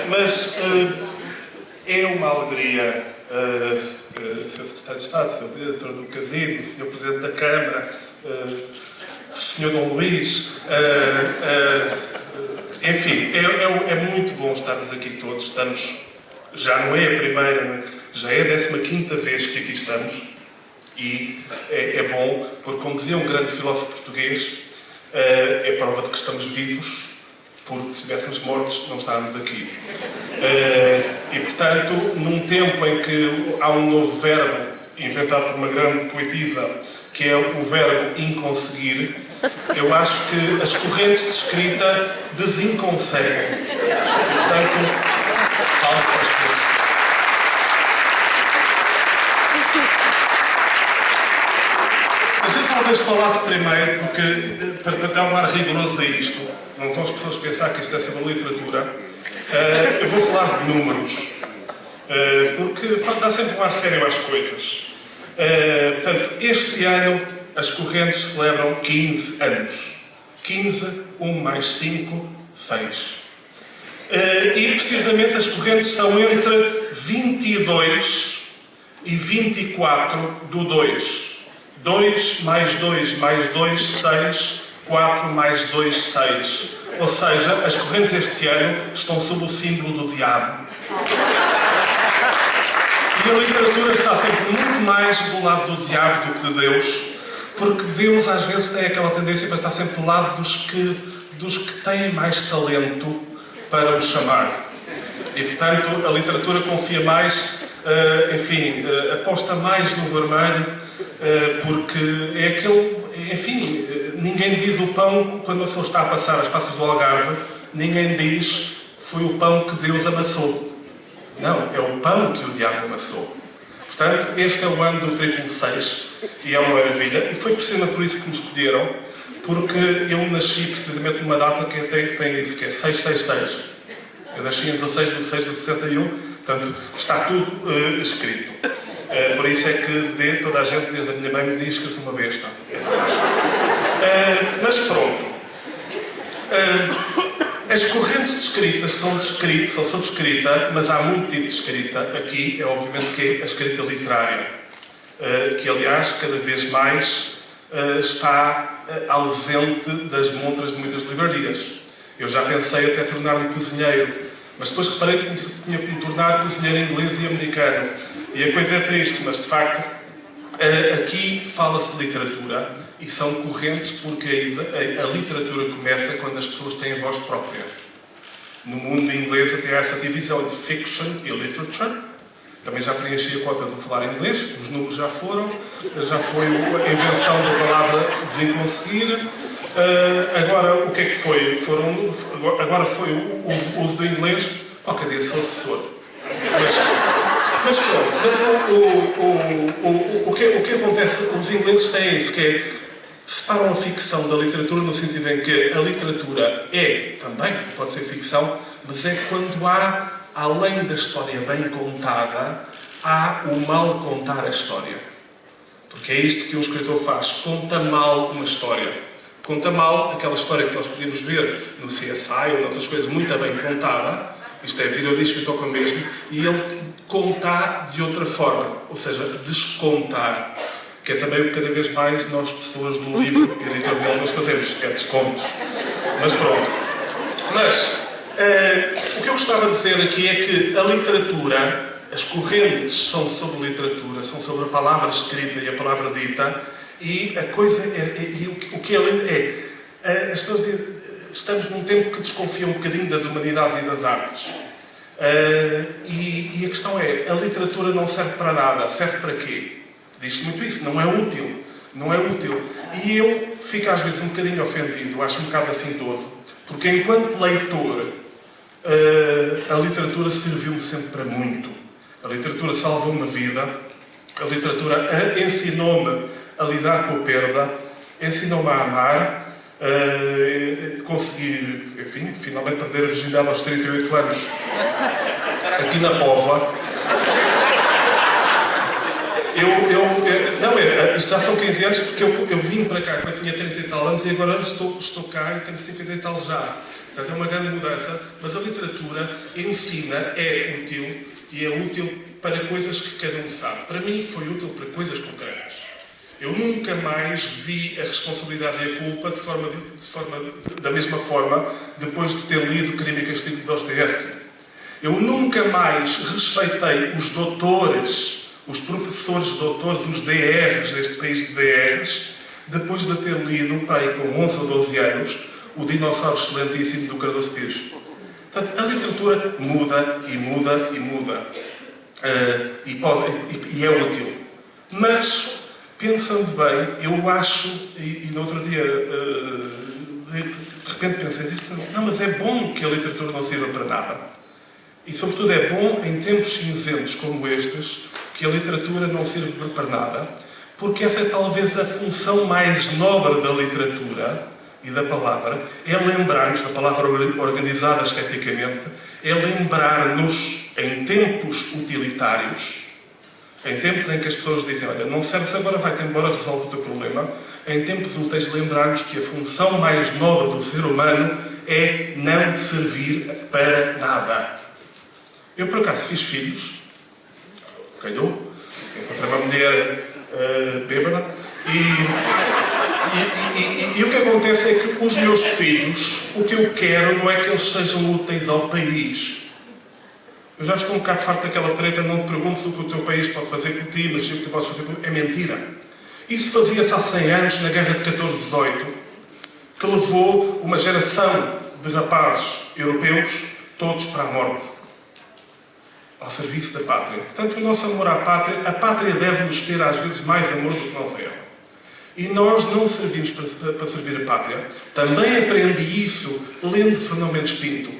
Mas é uma alegria, Sr. Secretário de Estado, Sr. Diretor do Casino, Sr. Presidente da Câmara, Sr. Dom Luís, enfim, é muito bom estarmos aqui todos. Já não é a primeira, já é a 15ª vez que aqui estamos. E é bom, porque, como dizia um grande filósofo português, é prova de que estamos vivos, porque se estivéssemos mortos não estávamos aqui. E, portanto, num tempo em que há um novo verbo inventado por uma grande poetisa, que é o verbo inconseguir, eu acho que as correntes de escrita desinconseguem. E, portanto, palmas para as coisas. Mas eu talvez falasse primeiro, porque, para dar um ar rigoroso a isto, não vão as pessoas pensar que isto é sobre literatura, eu vou falar de números, porque dá sempre um ar sério às coisas. Portanto, este ano as correntes celebram 15 anos. 15, 1 mais 5, 6. E precisamente as correntes são entre 22 e 24 do 2. 2 mais 2 mais 2, 6. 4 mais 2, 6. Ou seja, as correntes este ano estão sob o símbolo do diabo. E a literatura está sempre muito mais do lado do diabo do que de Deus, porque Deus às vezes tem aquela tendência para estar sempre do lado dos que têm mais talento para o chamar. E, portanto, a literatura confia mais, aposta mais no vermelho, porque é aquele, ninguém diz o pão quando a pessoa está a passar as passas do Algarve, ninguém diz foi o pão que Deus amassou. Não, é o pão que o diabo amassou. Portanto, este é o ano do 666 e é uma maravilha. E foi precisamente por isso que me escolheram, porque eu nasci precisamente numa data que tem isso, que é 666. Eu nasci em 16 de 6 de 61, portanto, está tudo escrito. Por isso é que toda a gente, desde a minha mãe, me diz que eu sou uma besta. Mas pronto. As correntes de escrita são sobre escrita, mas há muito tipo de escrita. Aqui, obviamente, que é a escrita literária, que, aliás, cada vez mais está ausente das montras de muitas livrarias. Eu já pensei até tornar-me cozinheiro, mas depois reparei que tinha que me tornar cozinheiro inglês e americano. E a coisa é triste, mas, de facto, aqui fala-se de literatura. E são correntes porque a literatura começa quando as pessoas têm voz própria. No mundo inglês até há essa divisão entre fiction e literature. Também já preenchi a cota de falar inglês, os números já foram, já foi a invenção da palavra desinconseguir. Agora, o que é que foi? Agora foi o uso do inglês. Qualquer dia sou assessor. Mas pronto, o que acontece? Os ingleses têm isso, que é separam a ficção da literatura no sentido em que a literatura também pode ser ficção, mas é quando há, além da história bem contada, há o mal contar a história. Porque é isto que um escritor faz, conta mal uma história. Conta mal aquela história que nós podemos ver no CSI ou noutras coisas muito bem contada, isto é, vir ao disco e toca mesmo, e ele contar de outra forma, ou seja, descontar. Que é também o que cada vez mais nós, pessoas do livro e editorial, nós fazemos, é descontos. Mas pronto. Mas, o que eu gostava de dizer aqui é que a literatura, as correntes são sobre literatura, são sobre a palavra escrita e a palavra dita, e a coisa o que as pessoas dizem, estamos num tempo que desconfia um bocadinho das humanidades e das artes. E a questão é, a literatura não serve para nada, serve para quê? Diz-se muito isso, não é útil. Não é útil. E eu fico às vezes um bocadinho ofendido, acho um bocado assintoso, porque enquanto leitor, a literatura serviu-me sempre para muito. A literatura salvou uma vida, a literatura ensinou-me a lidar com a perda, ensinou-me a amar, consegui, enfim, finalmente perder a virgindade aos 38 anos, aqui na Póvoa. isto já são 15 anos, porque eu vim para cá quando tinha 30 e tal anos e agora estou cá e tenho 50 e tal já. Portanto, é uma grande mudança, mas a literatura ensina, é útil e é útil para coisas que cada um sabe. Para mim foi útil para coisas concretas. Eu nunca mais vi a responsabilidade e a culpa da mesma forma depois de ter lido Crime e Castigo de Dostoiévski. Eu nunca mais respeitei os doutores, os professores doutores, os DRs deste país de DRs, depois de ter lido, para aí com 11 ou 12 anos, O Dinossauro Excelentíssimo do Cardoso Pires. Portanto, a literatura muda e muda e muda. E é útil. Mas, pensando bem, eu acho, e no outro dia, de repente pensei, não, mas é bom que a literatura não sirva para nada. E, sobretudo, é bom, em tempos cinzentos como estes, que a literatura não sirva para nada, porque essa é talvez a função mais nobre da literatura e da palavra, é lembrar-nos, da palavra organizada esteticamente, é lembrar-nos, em tempos utilitários, em tempos em que as pessoas dizem, olha, não serves agora, vai-te embora, resolve o teu problema, em tempos úteis, lembrar-nos que a função mais nobre do ser humano é não servir para nada. Eu, por acaso, fiz filhos, calhou, encontrei uma mulher bêbada, e o que acontece é que os meus filhos, o que eu quero não é que eles sejam úteis ao país. Eu já estou um bocado farto daquela treta, não te perguntes o que o teu país pode fazer por ti, mas o que tu podes fazer por ti. É mentira. Isso fazia-se há 100 anos, na Guerra de 14-18, que levou uma geração de rapazes europeus, todos para a morte, ao serviço da pátria. Portanto, o nosso amor à pátria, a pátria deve-nos ter às vezes mais amor do que nós a ela. E nós não servimos para servir a pátria. Também aprendi isso lendo Fernão Mendes Pinto.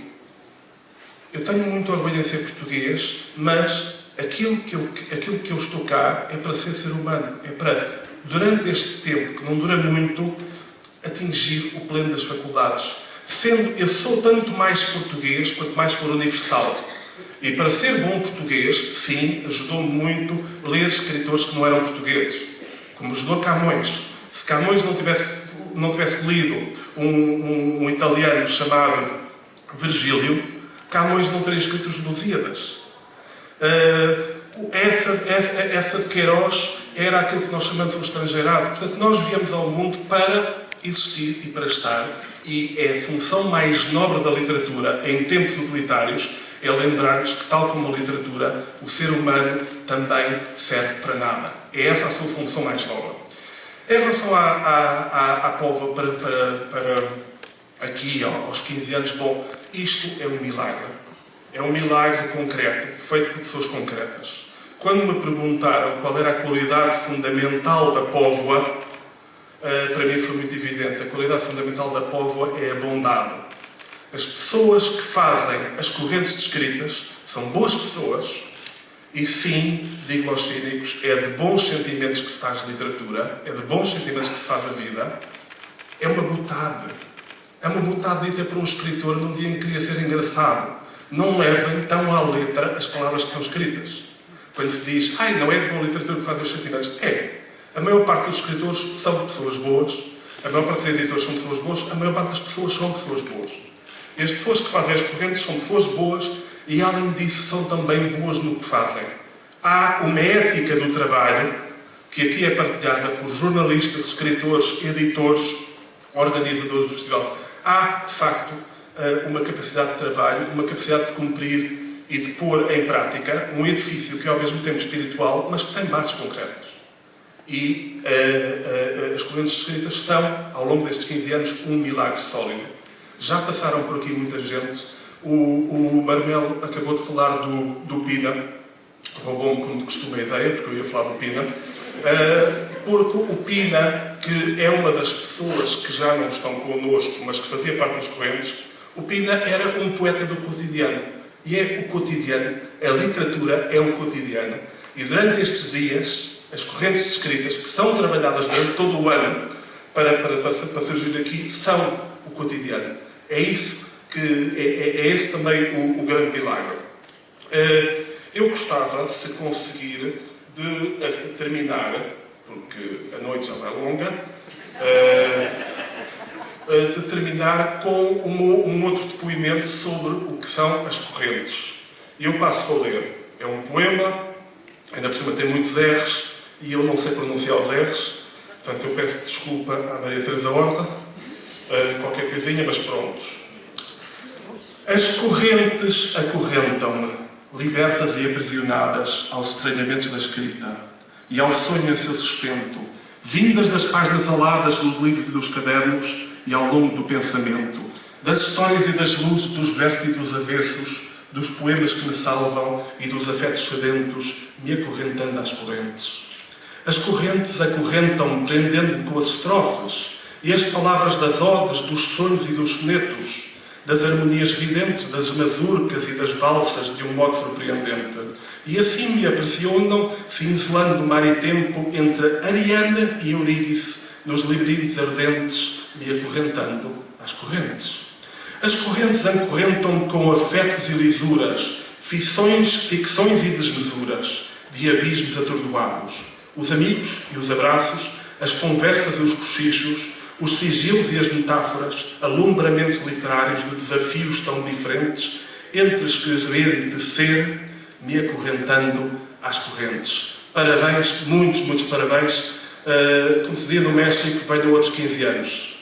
Eu tenho muito orgulho em ser português, mas aquilo que eu estou cá é para ser humano. É para, durante este tempo, que não dura muito, atingir o pleno das faculdades. Eu sou tanto mais português quanto mais for universal. E para ser bom português, sim, ajudou-me muito ler escritores que não eram portugueses. Como ajudou Camões. Se Camões não tivesse lido um italiano chamado Virgílio, Camões não teria escrito os Lusíadas. Essa de Queiroz era aquilo que nós chamamos de um estrangeirado. Portanto, nós viemos ao mundo para existir e para estar. E é a função mais nobre da literatura, em tempos utilitários, é lembrar-nos que, tal como a literatura, o ser humano também serve para nada. É essa a sua função mais nobre. Em relação à Póvoa, para aqui, aos 15 anos, bom, isto é um milagre. É um milagre concreto, feito por pessoas concretas. Quando me perguntaram qual era a qualidade fundamental da Póvoa, para mim foi muito evidente. A qualidade fundamental da Póvoa é a bondade. As pessoas que fazem as correntes descritas são boas pessoas e, sim, digo aos cínicos, é de bons sentimentos que se faz literatura, é de bons sentimentos que se faz a vida. É uma bondade. É uma bondade dita por um escritor num dia em que queria ser engraçado. Não levem tão à letra as palavras que estão escritas. Quando se diz, não é de boa literatura que faz os sentimentos. É. A maior parte dos escritores são pessoas boas, a maior parte dos editores são pessoas boas, a maior parte das pessoas são pessoas boas. E as pessoas que fazem as correntes são pessoas boas e, além disso, são também boas no que fazem. Há uma ética do trabalho que aqui é partilhada por jornalistas, escritores, editores, organizadores do festival. Há, de facto, uma capacidade de trabalho, uma capacidade de cumprir e de pôr em prática um edifício que é ao mesmo tempo espiritual, mas que tem bases concretas. E as correntes escritas são, ao longo destes 15 anos, um milagre sólido. Já passaram por aqui muita gente. O Marmelo acabou de falar do Pina. Roubou-me, como de costume, a ideia, porque eu ia falar do Pina. Porque o Pina, que é uma das pessoas que já não estão connosco, mas que fazia parte das correntes, o Pina era um poeta do cotidiano. E é o cotidiano. A literatura é o cotidiano. E durante estes dias, as correntes escritas, que são trabalhadas durante todo o ano para surgir aqui, são o cotidiano. É isso que é esse também o grande milagre. Eu gostava, se conseguir, de terminar porque a noite já vai longa, de terminar com um outro depoimento sobre o que são as correntes. E eu passo a ler. É um poema, ainda por cima tem muitos R's, e eu não sei pronunciar os R's, portanto eu peço desculpa à Maria Teresa Horta, qualquer coisinha, mas prontos. As correntes acorrentam-me, libertas e aprisionadas aos estranhamentos da escrita e ao sonho em seu sustento, vindas das páginas aladas dos livros e dos cadernos e ao longo do pensamento, das histórias e das luzes, dos versos e dos avessos, dos poemas que me salvam e dos afetos sedentos, me acorrentando às correntes. As correntes acorrentam-me, prendendo-me com as estrofes e as palavras das odes, dos sonhos e dos sonetos, das harmonias ridentes, das mazurcas e das valsas de um modo surpreendente. E assim me aprisionam, cinzelando mar e tempo, entre Ariana e Eurídice, nos labirintos ardentes, me acorrentando às correntes. As correntes acorrentam-me com afetos e lisuras, ficções e desmesuras, de abismos atordoados. Os amigos e os abraços, as conversas e os cochichos, os sigilos e as metáforas, alumbramentos literários de desafios tão diferentes, entre escrever e tecer, me acorrentando às correntes. Parabéns, muitos parabéns. Como se dizia no México, vai de outros 15 anos.